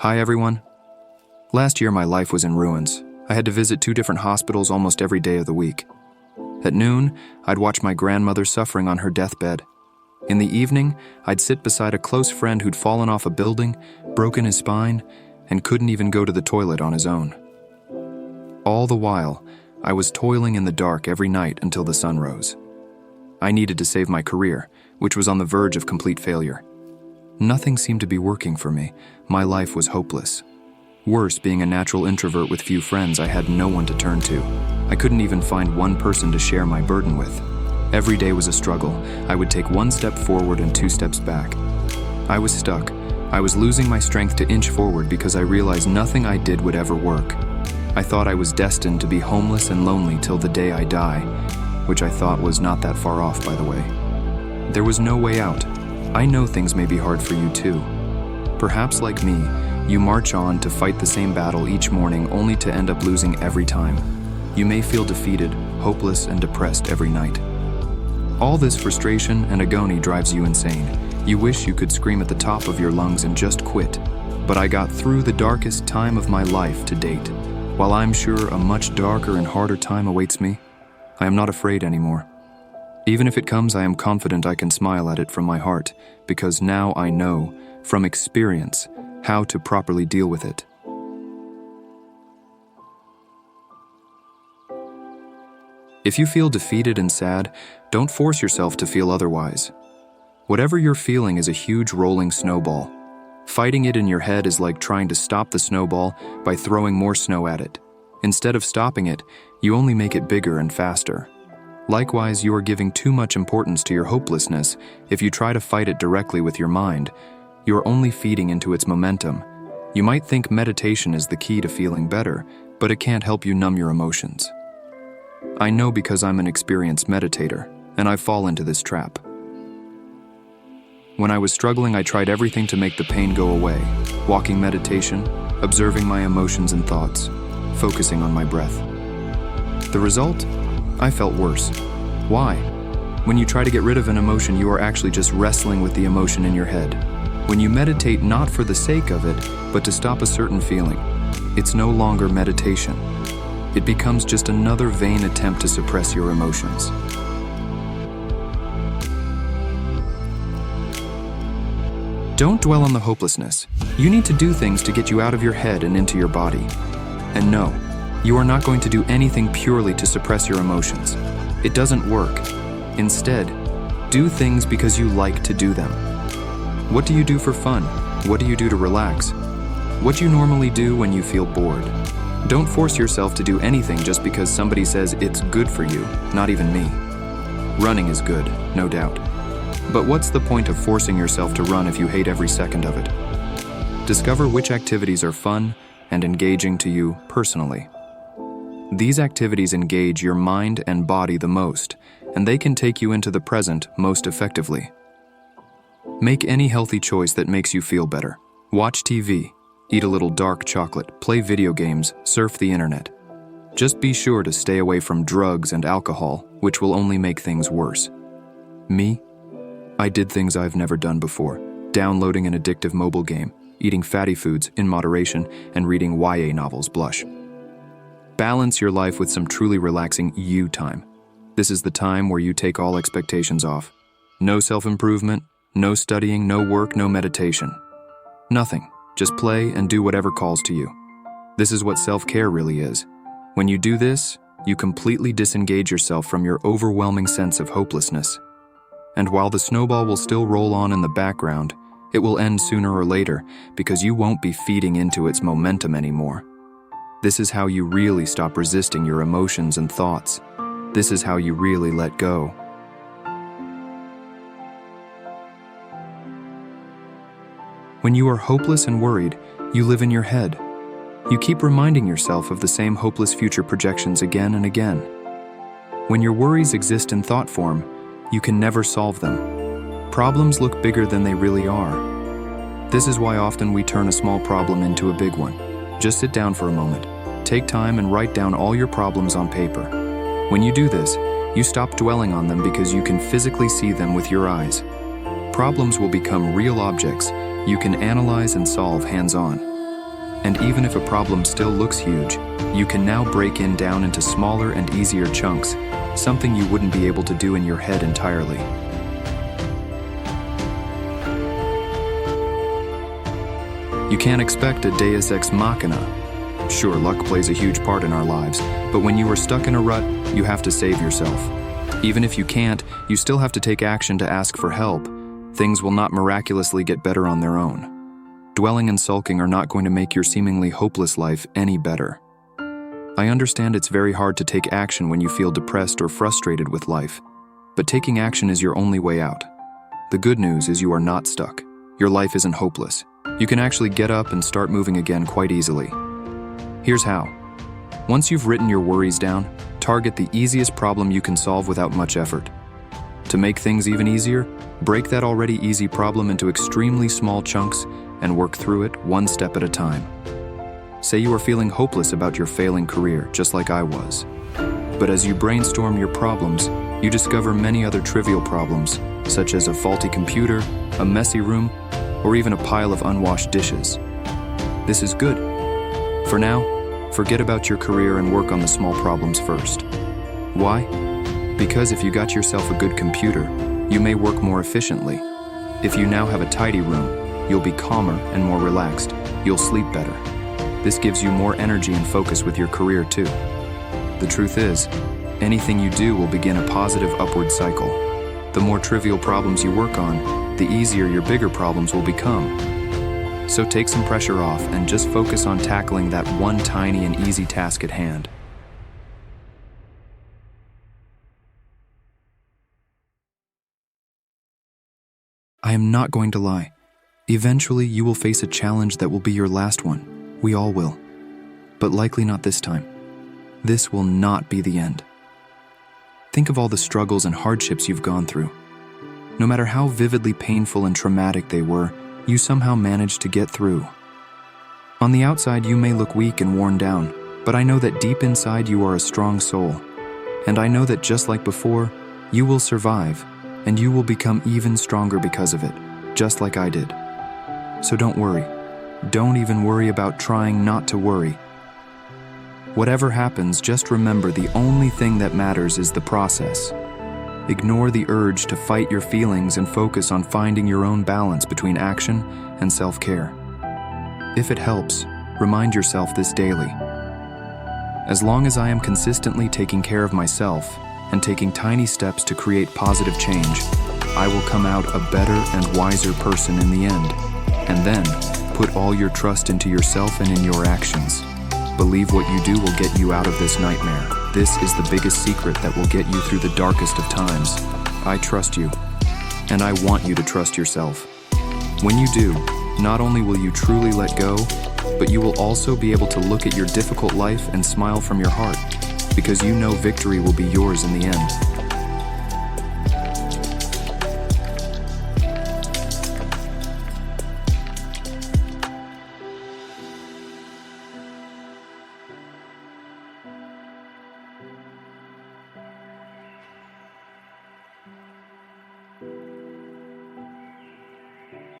Hi everyone. Last year my life was in ruins. I had to visit 2 different hospitals almost every day of the week. At noon, I'd watch my grandmother suffering on her deathbed. In the evening, I'd sit beside a close friend who'd fallen off a building, broken his spine, and couldn't even go to the toilet on his own. All the while, I was toiling in the dark every night until the sun rose. I needed to save my career, which was on the verge of complete failure. Nothing seemed to be working for me. My life was hopeless. Worse, being a natural introvert with few friends, I had no one to turn to. I couldn't even find one person to share my burden with. Every day was a struggle. I would take 1 step forward and 2 steps back. I was stuck. I was losing my strength to inch forward because I realized nothing I did would ever work. I thought I was destined to be homeless and lonely till the day I die, which I thought was not that far off, by the way. There was no way out. I know things may be hard for you too. Perhaps like me, you march on to fight the same battle each morning only to end up losing every time. You may feel defeated, hopeless, and depressed every night. All this frustration and agony drives you insane. You wish you could scream at the top of your lungs and just quit. But I got through the darkest time of my life to date. While I'm sure a much darker and harder time awaits me, I am not afraid anymore. Even if it comes, I am confident I can smile at it from my heart, because now I know, from experience, how to properly deal with it. If you feel defeated and sad, don't force yourself to feel otherwise. Whatever you're feeling is a huge rolling snowball. Fighting it in your head is like trying to stop the snowball by throwing more snow at it. Instead of stopping it, you only make it bigger and faster. Likewise, you are giving too much importance to your hopelessness. If you try to fight it directly with your mind, you are only feeding into its momentum. You might think meditation is the key to feeling better, but it can't help you numb your emotions. I know because I'm an experienced meditator, and I fall into this trap. When I was struggling, I tried everything to make the pain go away. Walking meditation, observing my emotions and thoughts, focusing on my breath. The result? I felt worse. Why? When you try to get rid of an emotion, you are actually just wrestling with the emotion in your head. When you meditate not for the sake of it, but to stop a certain feeling, it's no longer meditation. It becomes just another vain attempt to suppress your emotions. Don't dwell on the hopelessness. You need to do things to get you out of your head and into your body. And no, you are not going to do anything purely to suppress your emotions. It doesn't work. Instead, do things because you like to do them. What do you do for fun? What do you do to relax? What do you normally do when you feel bored? Don't force yourself to do anything just because somebody says it's good for you, not even me. Running is good, no doubt. But what's the point of forcing yourself to run if you hate every second of it? Discover which activities are fun and engaging to you personally. These activities engage your mind and body the most, and they can take you into the present most effectively. Make any healthy choice that makes you feel better. Watch TV, eat a little dark chocolate, play video games, surf the internet. Just be sure to stay away from drugs and alcohol, which will only make things worse. Me? I did things I've never done before. Downloading an addictive mobile game, eating fatty foods in moderation, and reading YA novels blush. Balance your life with some truly relaxing you time. This is the time where you take all expectations off. No self-improvement, no studying, no work, no meditation. Nothing. Just play and do whatever calls to you. This is what self-care really is. When you do this, you completely disengage yourself from your overwhelming sense of hopelessness. And while the snowball will still roll on in the background, it will end sooner or later because you won't be feeding into its momentum anymore. This is how you really stop resisting your emotions and thoughts. This is how you really let go. When you are hopeless and worried, you live in your head. You keep reminding yourself of the same hopeless future projections again and again. When your worries exist in thought form, you can never solve them. Problems look bigger than they really are. This is why often we turn a small problem into a big one. Just sit down for a moment. Take time and write down all your problems on paper. When you do this, you stop dwelling on them because you can physically see them with your eyes. Problems will become real objects you can analyze and solve hands-on. And even if a problem still looks huge, you can now break it down into smaller and easier chunks, something you wouldn't be able to do in your head entirely. You can't expect a deus ex machina. Sure, luck plays a huge part in our lives, but when you are stuck in a rut, you have to save yourself. Even if you can't, you still have to take action to ask for help. Things will not miraculously get better on their own. Dwelling and sulking are not going to make your seemingly hopeless life any better. I understand it's very hard to take action when you feel depressed or frustrated with life, but taking action is your only way out. The good news is you are not stuck. Your life isn't hopeless. You can actually get up and start moving again quite easily. Here's how. Once you've written your worries down, target the easiest problem you can solve without much effort. To make things even easier, break that already easy problem into extremely small chunks and work through it one step at a time. Say you are feeling hopeless about your failing career, just like I was. But as you brainstorm your problems, you discover many other trivial problems, such as a faulty computer, a messy room, or even a pile of unwashed dishes. This is good. For now, forget about your career and work on the small problems first. Why? Because if you got yourself a good computer, you may work more efficiently. If you now have a tidy room, you'll be calmer and more relaxed. You'll sleep better. This gives you more energy and focus with your career too. The truth is, anything you do will begin a positive upward cycle. The more trivial problems you work on, the easier your bigger problems will become. So take some pressure off and just focus on tackling that one tiny and easy task at hand. I am not going to lie. Eventually, you will face a challenge that will be your last one. We all will. But likely not this time. This will not be the end. Think of all the struggles and hardships you've gone through. No matter how vividly painful and traumatic they were, you somehow managed to get through. On the outside, you may look weak and worn down, but I know that deep inside you are a strong soul. And I know that just like before, you will survive, and you will become even stronger because of it, just like I did. So don't worry. Don't even worry about trying not to worry. Whatever happens, just remember the only thing that matters is the process. Ignore the urge to fight your feelings and focus on finding your own balance between action and self-care. If it helps, remind yourself this daily. As long as I am consistently taking care of myself and taking tiny steps to create positive change, I will come out a better and wiser person in the end. And then, put all your trust into yourself and in your actions. Believe what you do will get you out of this nightmare. This is the biggest secret that will get you through the darkest of times. I trust you, and I want you to trust yourself. When you do, not only will you truly let go, but you will also be able to look at your difficult life and smile from your heart, because you know victory will be yours in the end.